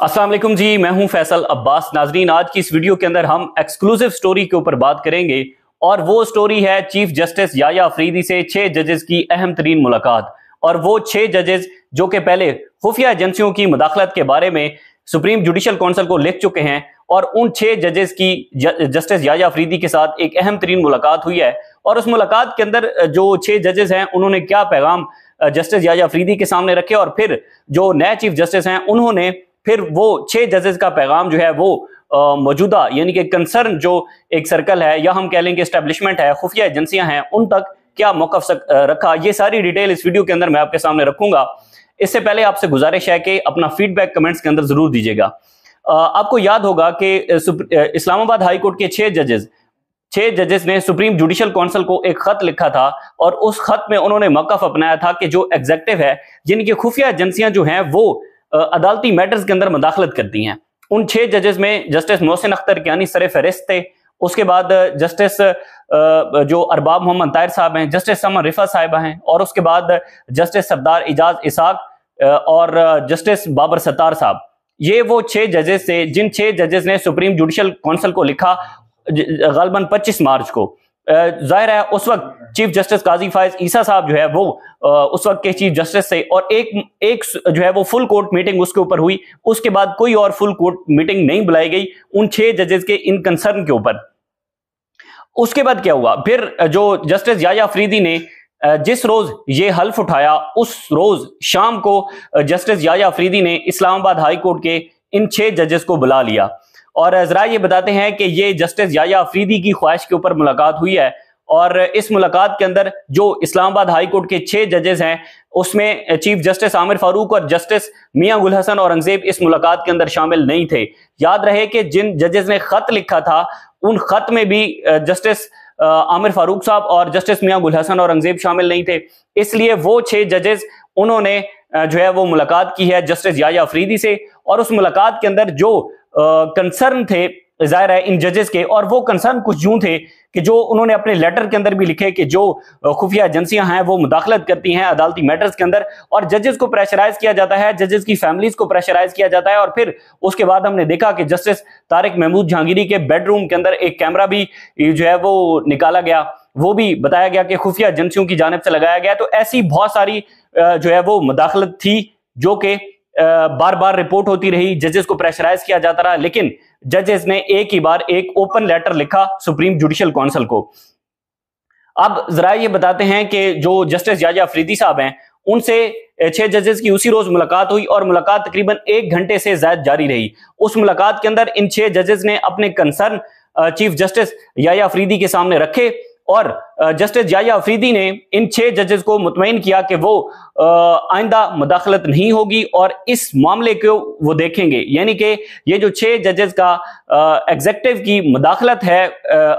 अस्सलाम वालेकुम जी, मैं हूं फैसल अब्बास। नाजरीन, आज की इस वीडियो के अंदर हम एक्सक्लूसिव स्टोरी के ऊपर बात करेंगे और वो स्टोरी है चीफ जस्टिस याया अफरीदी से 6 जजेस की अहम तरीन मुलाकात। और वो 6 जजेस जो कि पहले खुफिया एजेंसियों की मुदाखलत के बारे में सुप्रीम जुडिशल काउंसिल को लिख चुके हैं, और उन 6 जजेस की जस्टिस याया अफरीदी के साथ एक अहम तरीन मुलाकात हुई है। और उस मुलाकात के अंदर जो 6 जजेस हैं उन्होंने क्या पैगाम जस्टिस याया अफरीदी के सामने रखे, और फिर जो नए चीफ जस्टिस हैं उन्होंने फिर वो 6 जजेस का पैगाम जो है वो मौजूदा यानी कि कंसर्न जो एक सर्कल है या हम कह लेंगे एस्टेब्लिशमेंट है, खुफिया एजेंसियां हैं, उन तक क्या मौक़िफ़ रखा। ये सारी डिटेल इस वीडियो के अंदर मैं आपके सामने रखूंगा। इससे पहले आपसे गुजारिश है कि अपना फीडबैक कमेंट्स के अंदर जरूर दीजिएगा। आपको याद होगा कि इस्लामाबाद हाई कोर्ट के 6 जजेस ने सुप्रीम जुडिशल काउंसिल को एक खत लिखा था, और उस खत में उन्होंने मौक़िफ़ अपनाया था कि जो एग्जीक्यूटिव है, जिनकी खुफिया एजेंसियां जो हैं वो अदालती मैटर्स के अंदर मुदाखलत करती हैं। उन 6 जजेस में जस्टिस मोहसिन अख्तर कियानी सर फहरिस्त थे। उसके बाद जस्टिस जो अरबाब मोहम्मद ताहिर साहब हैं, जस्टिस समन रिफा साहिबा हैं, और उसके बाद जस्टिस सरदार इजाज इसाक और जस्टिस बाबर सत्तार साहब। ये वो 6 जजेस थे जिन 6 जजेस ने सुप्रीम जुडिशल काउंसिल को लिखा गलबन 25 मार्च को। जाहिर है उस वक्त चीफ जस्टिस काजी फायज ईसा साहब जो है वो उस वक्त के चीफ जस्टिस थे, और एक जो है वो फुल कोर्ट मीटिंग उसके ऊपर हुई। उसके बाद कोई और फुल कोर्ट मीटिंग नहीं बुलाई गई उन 6 जजेस के इन कंसर्न के ऊपर। उसके बाद क्या हुआ, फिर जो जस्टिस याया अफरीदी ने जिस रोज ये हल्फ उठाया, उस रोज शाम को जस्टिस याया अफरीदी ने इस्लामाबाद हाई कोर्ट के इन 6 जजेस को बुला लिया, और जरा ये बताते हैं कि ये जस्टिस याया अफरीदी की ख्वाहिश के ऊपर मुलाकात हुई है। और इस मुलाकात के अंदर जो इस्लामाबाद हाई कोर्ट के 6 जजेस हैं उसमें चीफ जस्टिस आमिर फारूक और जस्टिस मियां गुल हसन औरंगजेब इस मुलाकात के अंदर शामिल नहीं थे। याद रहे कि जिन जजेस ने खत लिखा था उन खत में भी जस्टिस आमिर फारूक साहब और जस्टिस मियां गुल हसन औरंगजेब शामिल नहीं थे, इसलिए वो 6 जजेस उन्होंने जो है वो मुलाकात की है जस्टिस याया अफरीदी से। और उस मुलाकात के अंदर जो कंसर्न थे जाहिर है इन जजेस के, और वो कंसर्न कुछ यूं थे कि जो उन्होंने अपने लेटर के अंदर भी लिखे कि जो खुफिया एजेंसियां हैं वो मुदाखलत करती हैं अदालती मैटर्स के अंदर, और जजेस को प्रेशराइज किया जाता है, जजेस की फैमिलीज को प्रेशराइज किया जाता है। और फिर उसके बाद हमने देखा कि जस्टिस तारिक महमूद जहांगीरी के बेडरूम के अंदर एक कैमरा भी जो है वो निकाला गया, वो भी बताया गया कि खुफिया एजेंसियों की जानिब से लगाया गया। तो ऐसी बहुत सारी जो है वो मुदाखलत थी जो कि बार बार रिपोर्ट होती रही, जजेस को प्रेशराइज किया जाता रहा, लेकिन जजेस ने एक ही बार एक ओपन लेटर लिखा सुप्रीम जुडिशल काउंसिल को। अब जरा ये बताते हैं कि जो जस्टिस याया अफरीदी साहब हैं उनसे 6 जजेस की उसी रोज मुलाकात हुई, और मुलाकात तकरीबन 1 घंटे से ज्यादा जारी रही। उस मुलाकात के अंदर इन 6 जजेस ने अपने कंसर्न चीफ जस्टिस याया अफरीदी के सामने रखे, और जस्टिस याया अफरीदी ने इन 6 जजेस को मुतमईन किया कि वो आइंदा मुदाखलत नहीं होगी और इस मामले को वो देखेंगे। यानी कि ये जो 6 जजेस का एग्जीक्यूटिव की मुदाखलत है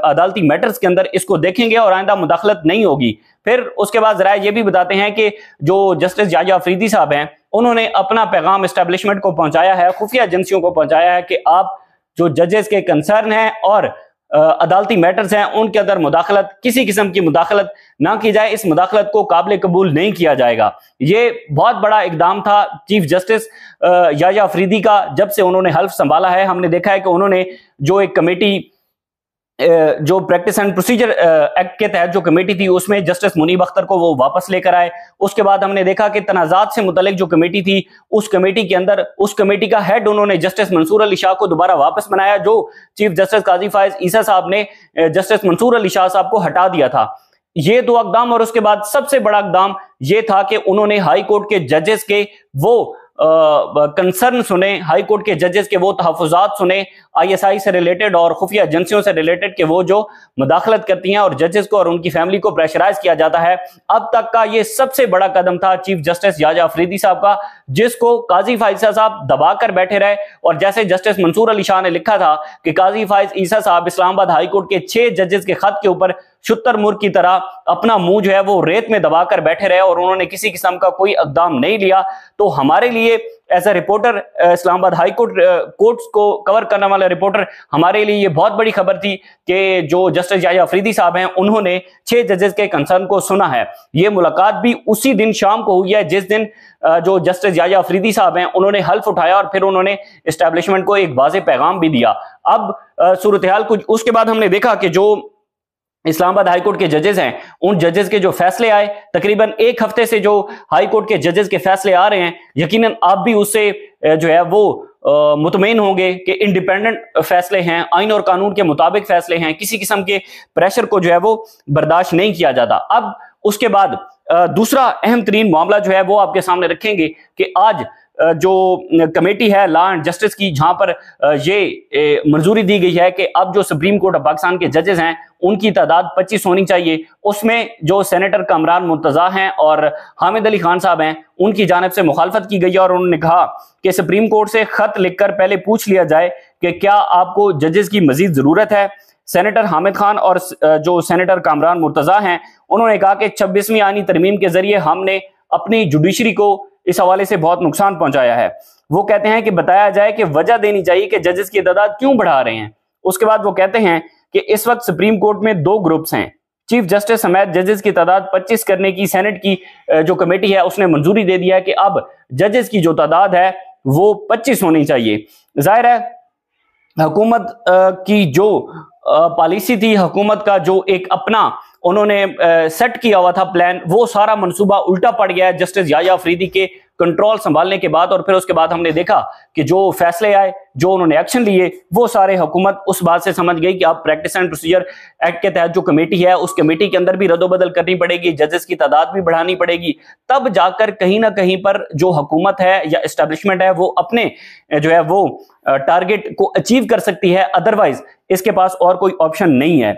अदालती मैटर्स के अंदर, इसको देखेंगे और आइंदा मुदाखलत नहीं होगी। फिर उसके बाद जरा ये भी बताते हैं कि जो जस्टिस याया अफरीदी साहब हैं उन्होंने अपना पैगाम एस्टेब्लिशमेंट को पहुंचाया है, खुफिया एजेंसियों को पहुंचाया है कि आप जो जजेस के कंसर्न हैं और अदालती मैटर्स हैं उनके अंदर मुदाखलत, किसी किस्म की मुदाखलत ना की जाए, इस मुदाखलत को काबिल कबूल नहीं किया जाएगा। ये बहुत बड़ा इकदाम था चीफ जस्टिस याया अफरीदी का जब से उन्होंने हल्फ संभाला है। हमने देखा है कि उन्होंने जो एक कमेटी जो प्रैक्टिस एंड प्रोसीजर एक्ट के तहत जो कमेटी थी उसमें जस्टिस मुनीब अख्तर को वो वापस लेकर आए। उसके बाद हमने देखा कि तनाजात से मुतल्लिक जो कमेटी थी उस कमेटी के अंदर उस कमेटी का हेड उन्होंने जस्टिस मंसूर अली शाह को दोबारा वापस बनाया, जो चीफ जस्टिस काजी फायज ईसा साहब ने जस्टिस मंसूर अली शाह साहब को हटा दिया था। ये 2 इकदाम, और उसके बाद सबसे बड़ा इकदाम ये था कि उन्होंने हाई कोर्ट के जजेस के वो कंसर्न सुने, हाई कोर्ट के जजेस के वो तहफुजात सुने ISI से रिलेटेड और खुफिया एजेंसियों से रिलेटेड के वो जो मुदाखलत करती हैं और जजेस को और उनकी फैमिली को प्रेशराइज किया जाता है। अब तक का ये सबसे बड़ा कदम था चीफ जस्टिस याया अफरीदी साहब का, जिसको काजी फायज ईसा साहब दबा कर बैठे रहे। और जैसे जस्टिस मंसूर अली शाह ने लिखा था कि काजी फायज ईसा साहब इस्लामाबाद हाई कोर्ट के 6 जजेस के खत के ऊपर शुतरमुर्ग की तरह अपना मुंह जो है वो रेत में दबाकर बैठे रहे और उन्होंने किसी किस्म का कोई इकदाम नहीं लिया। तो हमारे लिए ایز اے رپورٹر اسلام آباد ہائی کورٹ کوर्ट्स کو کور کرنے والا رپورٹر ہمارے لیے یہ بہت بڑی خبر تھی کہ جو جسٹس یحییٰ افریدی صاحب ہیں انہوں نے 6 ججز کے کنسرن کو سنا ہے. یہ ملاقات بھی اسی دن شام کو ہوئی ہے جس دن جو جسٹس یحییٰ افریدی صاحب ہیں انہوں نے حلف اٹھایا اور پھر انہوں نے اسٹیبلشمنٹ کو ایک واضح پیغام بھی دیا. اب صورتحال کچھ اس کے بعد ہم نے دیکھا کہ جو اسلام آباد ہائی کورٹ کے ججز ہیں ان ججز کے جو فیصلے آئے تقریباً ایک ہفتے سے جو ہائی کورٹ کے ججز کے فیصلے آ رہے ہیں یقیناً آپ بھی اس سے جو ہے وہ مطمئن ہوں گے کہ انڈیپینڈنٹ فیصلے ہیں, آئین اور قانون کے مطابق فیصلے ہیں, کسی قسم کے پریشر کو جو ہے وہ برداشت نہیں کیا جاتا. اب اس کے بعد دوسرا اہم ترین معاملہ جو ہے وہ آپ کے سامنے رکھیں گے کہ آج جو کمیٹی ہے لا اینڈ جسٹس کی جہاں پر یہ منظوری دی گئی ہے کہ اب جو سپریم کورٹ آف پاکستان کے ججز ہیں ان کی تعداد 25 ہونی چاہیے. اس میں جو سینیٹر کامران مرتضیٰ ہیں اور حامد علی خان صاحب ہیں ان کی جانب سے مخالفت کی گئی ہے اور انہوں نے کہا کہ سپریم کورٹ سے خط لکھ کر پہلے پوچھ لیا جائے کہ کیا آپ کو ججز کی مزید ضرورت ہے. سینیٹر حامد خان اور جو سینیٹر کامران مرتضیٰ ہیں انہوں نے کہا کہ 26ویں آئینی ترمیم کے ذریعے ہم نے اپنی جوڈیشری کو اس حوالے سے بہت نقصان پہنچایا ہے. وہ کہتے ہیں کہ بتایا جائے کہ وجہ دینی چاہیے کہ ججز کی تعداد کیوں بڑھا رہے ہیں. اس کے بعد وہ کہتے ہیں کہ اس وقت سپریم کورٹ میں 2 گروپس ہیں. چیف جسٹس سمیت ججز کی تعداد 25 کرنے کی سینٹ کی جو کمیٹی ہے اس نے منظوری دے دیا ہے کہ اب ججز کی جو تعداد ہے وہ 25 ہونی چاہیے. ظاہر ہے حکومت کی جو پالیسی تھی, حکومت کا جو ایک اپنا انہوں نے سیٹ کیا ہوا تھا پلان, وہ سارا منصوبہ الٹا پڑ گیا ہے جسٹس یحییٰ افریدی کے کنٹرول سنبھالنے کے بعد. اور پھر اس کے بعد ہم نے دیکھا کہ جو فیصلے آئے, جو انہوں نے ایکشن لیے, وہ سارے حکومت اس بات سے سمجھ گئی کہ اب پریکٹس اینڈ پروسیجر ایکٹ کے تحت جو کمیٹی ہے اس کمیٹی کے اندر بھی رد و بدل کرنی پڑے گی, ججز کی تعداد بھی بڑھانی پڑے گی, تب جا کر کہیں نہ کہیں پر جو حکومت ہے یا اسٹیبلشمنٹ ہے وہ اپنے جو ہے وہ ٹارگٹ کو اچیو کر سکتی ہے. ادروائز اس کے پاس اور کوئی آپشن نہیں ہے.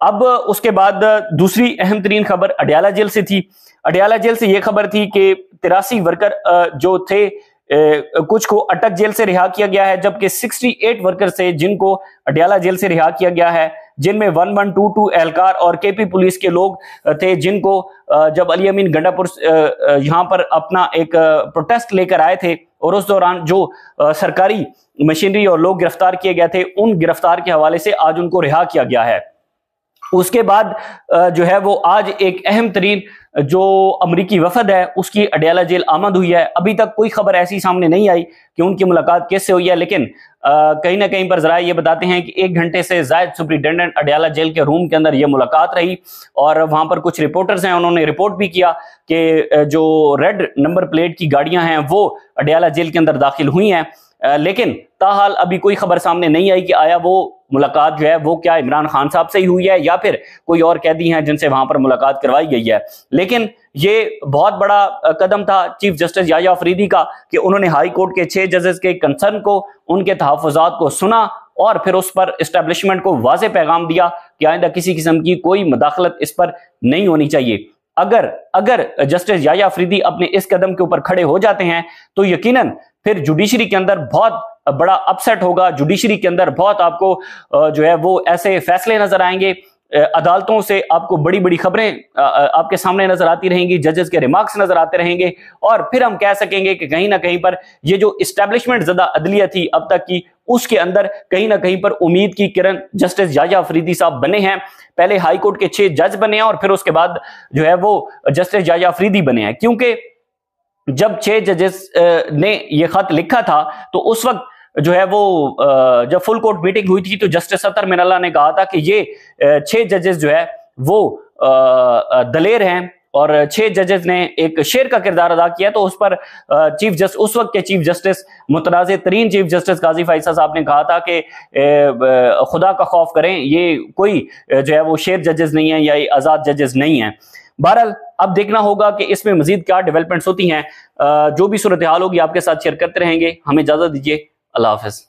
اب اس کے بعد دوسری اہم ترین خبر اڈیالہ جیل سے تھی. اڈیالہ جیل سے یہ خبر تھی کہ 83 ورکر جو تھے کچھ کو اٹک جیل سے رہا کیا گیا ہے, جبکہ 68 ورکر سے جن کو اڈیالہ جیل سے رہا کیا گیا ہے, جن میں 1122 اہلکار اور کے پی پولیس کے لوگ تھے جن کو جب علی امین گنڈا پور یہاں پر اپنا ایک پروٹیسٹ لے کر آئے تھے اور اس دوران جو سرکاری مشینری اور لوگ گرفتار کیے گئے تھے ان گرفتار کے حوالے سے آج ان کو رہا کیا گیا ہے. اس کے بعد جو ہے وہ آج ایک اہم ترین جو امریکی وفد ہے اس کی اڈیالہ جیل آمد ہوئی ہے. ابھی تک کوئی خبر ایسی سامنے نہیں آئی کہ ان کی ملاقات کس سے ہوئی ہے, لیکن کہیں نہ کہیں پر ذرائع یہ بتاتے ہیں کہ 1 گھنٹے سے زائد سپرنٹینڈنٹ اڈیالہ جیل کے روم کے اندر یہ ملاقات رہی اور وہاں پر کچھ رپورٹرز ہیں انہوں نے رپورٹ بھی کیا کہ جو ریڈ نمبر پلیٹ کی گاڑیاں ہیں وہ اڈیالہ جیل کے اندر داخل ہوئی ہیں. لیکن تاحال ابھی کوئی خبر سامنے نہیں آئی کہ آیا وہ ملاقات جو ہے وہ کیا عمران خان صاحب سے ہی ہوئی ہے یا پھر کوئی اور قیدی ہیں جن سے وہاں پر ملاقات کروائی گئی ہے. لیکن یہ بہت بڑا قدم تھا چیف جسٹس یحییٰ افریدی کا کہ انہوں نے ہائی کورٹ کے 6 ججز کے کنسرن کو, ان کے تحفظات کو سنا اور پھر اس پر اسٹیبلشمنٹ کو واضح پیغام دیا کہ آئندہ کسی قسم کی کوئی مداخلت اس پر نہیں ہونی چاہیے. اگر جسٹس یحییٰ افریدی اپنے اس قدم کے اوپر کھڑے ہو جاتے ہیں تو یقیناً پھر جوڈیشری کے اندر بہت بڑا اپسیٹ ہوگا. جوڈیشری کے اندر بہت آپ کو جو ہے وہ ایسے فیصلے نظر آئیں گے, عدالتوں سے آپ کو بڑی بڑی خبریں آپ کے سامنے نظر آتی رہیں گی, ججز کے ریمارکس نظر آتے رہیں گے اور پھر ہم کہہ سکیں گے کہ کہیں نہ کہیں پر یہ جو اسٹیبلشمنٹ زدہ عدلیہ تھی اب تک کی, اس کے اندر کہیں نہ کہیں پر امید کی کرن جسٹس یحییٰ افریدی صاحب بنے ہیں. پہلے ہائی کورٹ کے 6 جج بنے ہیں اور پھر اس کے بعد جو ہے وہ جسٹس یحییٰ افریدی بنے ہیں, کیونکہ جب 6 ججز نے یہ خط لکھا تھا تو اس وقت جو ہے وہ جب فل کورٹ میٹنگ ہوئی تھی تو جسٹس اطہر من اللہ نے کہا تھا کہ یہ 6 ججز جو ہے وہ دلیر ہیں اور 6 ججز نے ایک شیر کا کردار ادا کیا. تو اس پر اس وقت کے چیف جسٹس متنازع ترین چیف جسٹس قاضی فائصہ صاحب نے کہا تھا کہ خدا کا خوف کریں, یہ کوئی جو ہے وہ شیر ججز نہیں ہیں یا یہ آزاد ججز نہیں ہیں. بہرحال اب دیکھنا ہوگا کہ اس میں مزید کیا ڈیولپمنٹس ہوتی ہیں. جو بھی صورتحال ہوگی آپ کے ساتھ شیئر کرتے رہیں گے. ہمیں اجازت دیجیے, اللہ حافظ.